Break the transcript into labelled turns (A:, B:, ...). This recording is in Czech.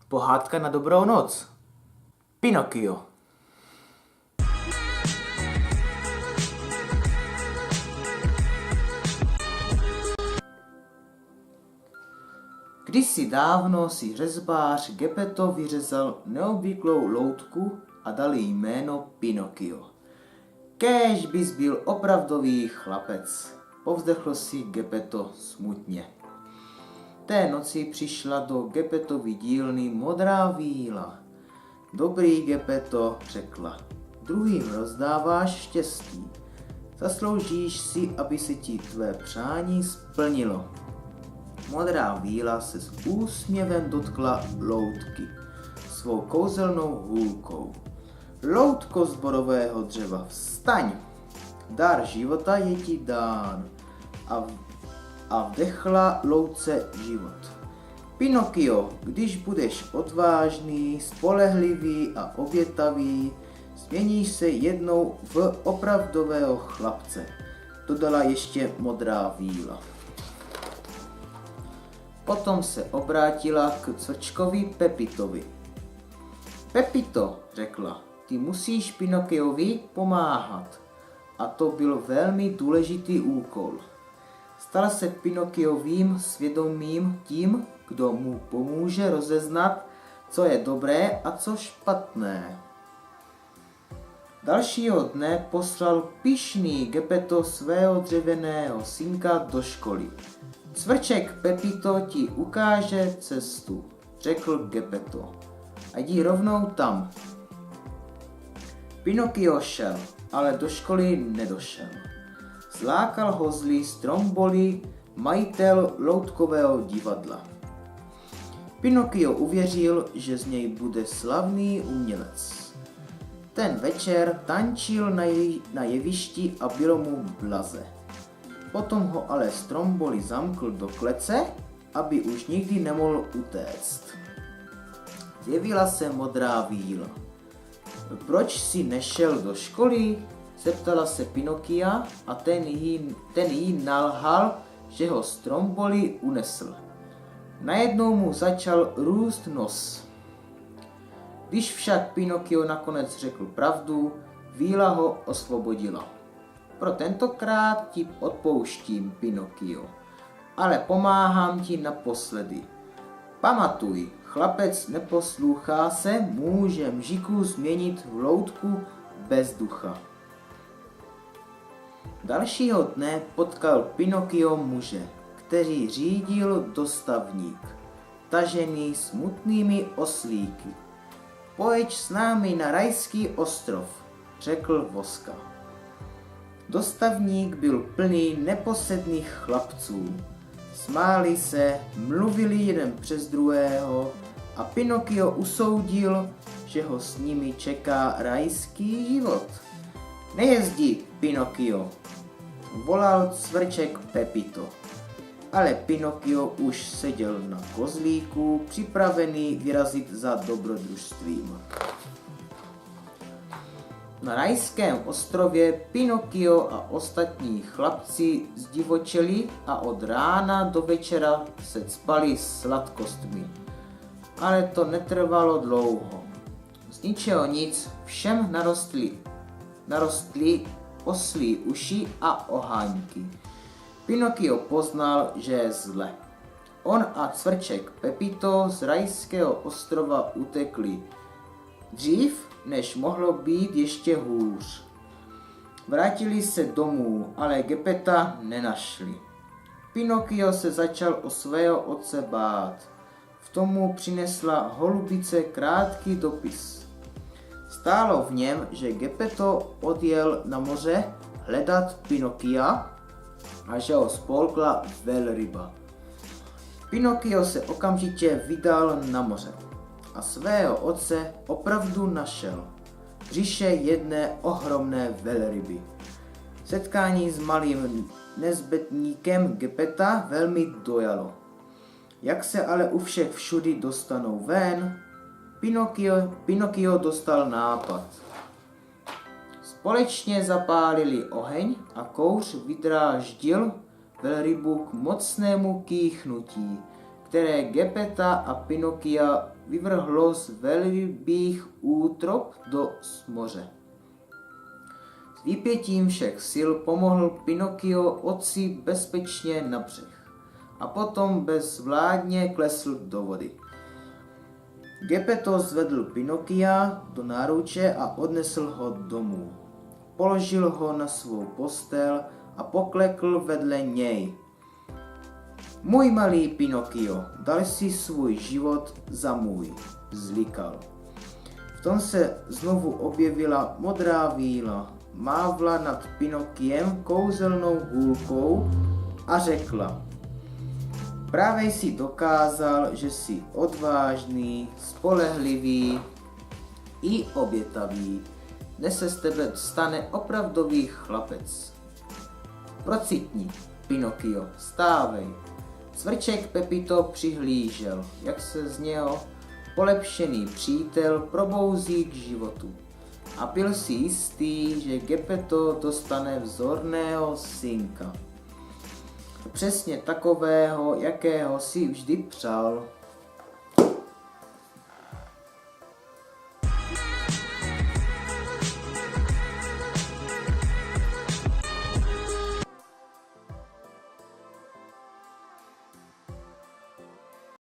A: Pohádka na dobrou noc. Pinokio. Kdysi dávno si řezbář Geppetto vyřezal neobvyklou loutku a dal jí jméno Pinokio. Kéž bys byl opravdový chlapec, povzdechl si Geppetto smutně. Té noci přišla do Geppettovy dílny modrá víla. Dobrý Geppetto, řekla, druhým rozdáváš štěstí. Zasloužíš si, aby se ti tvé přání splnilo. Modrá víla se s úsměvem dotkla loutky svou kouzelnou hůlkou. Loutko z borového dřeva, vstaň! Dar života je ti dán. A vdechla loutce život. Pinokio, když budeš odvážný, spolehlivý a obětavý, změníš se jednou v opravdového chlapce, dodala ještě modrá víla. Potom se obrátila k cvrčkovi Pepitovi. Pepito, řekla, ty musíš Pinokiovi pomáhat. A to byl velmi důležitý úkol. Stal se Pinokiovým svědomím tím, kdo mu pomůže rozeznat, co je dobré a co špatné. Dalšího dne poslal pyšný Geppetto svého dřevěného synka do školy. Cvrček Pepito ti ukáže cestu, řekl Geppetto. A jdi rovnou tam. Pinokio šel, ale do školy nedošel. Zlákal ho zlý Stromboli, majitel loutkového divadla. Pinokio uvěřil, že z něj bude slavný umělec. Ten večer tančil na jevišti a bylo mu blaze. Potom ho ale Stromboli zamkl do klece, aby už nikdy nemohl utéct. Zjevila se modrá víla. Proč jsi nešel do školy? Zeptala se Pinokia a ten jí nalhal, že ho Stromboli unesl. Najednou mu začal růst nos. Když však Pinokio nakonec řekl pravdu, víla ho osvobodila. Pro tentokrát ti odpouštím, Pinokio, ale pomáhám ti naposledy. Pamatuj, chlapec neposlouchá se, může mžiku změnit v loutku bez ducha. Dalšího dne potkal Pinokio muže, který řídil dostavník, tažený smutnými oslíky. Pojď s námi na rajský ostrov, řekl Voska. Dostavník byl plný neposedných chlapců. Smáli se, mluvili jeden přes druhého a Pinokio usoudil, že ho s nimi čeká rajský život. Nejezdi, Pinokio, volal cvrček Pepito. Ale Pinokio už seděl na kozlíku, připravený vyrazit za dobrodružstvím. Na rajském ostrově Pinokio a ostatní chlapci zdivočeli a od rána do večera se cpali sladkostmi. Ale to netrvalo dlouho. Z ničeho nic všem narostly oslí uši a oháňky. Pinokio poznal, že je zle. On a cvrček Pepito z rajského ostrova utekli dřív, než mohlo být ještě hůř. Vrátili se domů, ale Geppetta nenašli. Pinokio se začal o svého otce bát. V tomu přinesla holubice krátký dopis. Stálo v něm, že Geppetto odjel na moře hledat Pinokia a že ho spolkla velryba. Pinokio se okamžitě vydal na moře a svého otce opravdu našel. V břiše jedné ohromné velryby. Setkání s malým nezbedníkem Geppetta velmi dojalo. Jak se ale u všech všudy dostanou ven, Pinokio dostal nápad. Společně zapálili oheň a kouř vydráždil velrybu k mocnému kýchnutí, které Geppetta a Pinokia vyvrhlo z velbých útrop do moře. S výpětím všech sil pomohl Pinokio otci bezpečně na břeh a potom bezvládně klesl do vody. Geppetto zvedl Pinokia do náruče a odnesl ho domů. Položil ho na svou postel a poklekl vedle něj. Můj malý Pinokio, dal si svůj život za můj, zlikal. V tom se znovu objevila modrá víla, mávla nad Pinokiem kouzelnou hůlkou a řekla: právě jsi dokázal, že jsi odvážný, spolehlivý i obětavý. Dnes se z tebe stane opravdový chlapec. Procitni, Pinokio, stávej. Cvrček Pepito přihlížel, jak se z něho polepšený přítel probouzí k životu. A byl si jistý, že Geppetto dostane vzorného synka. Přesně takového, jakého si vždy přál.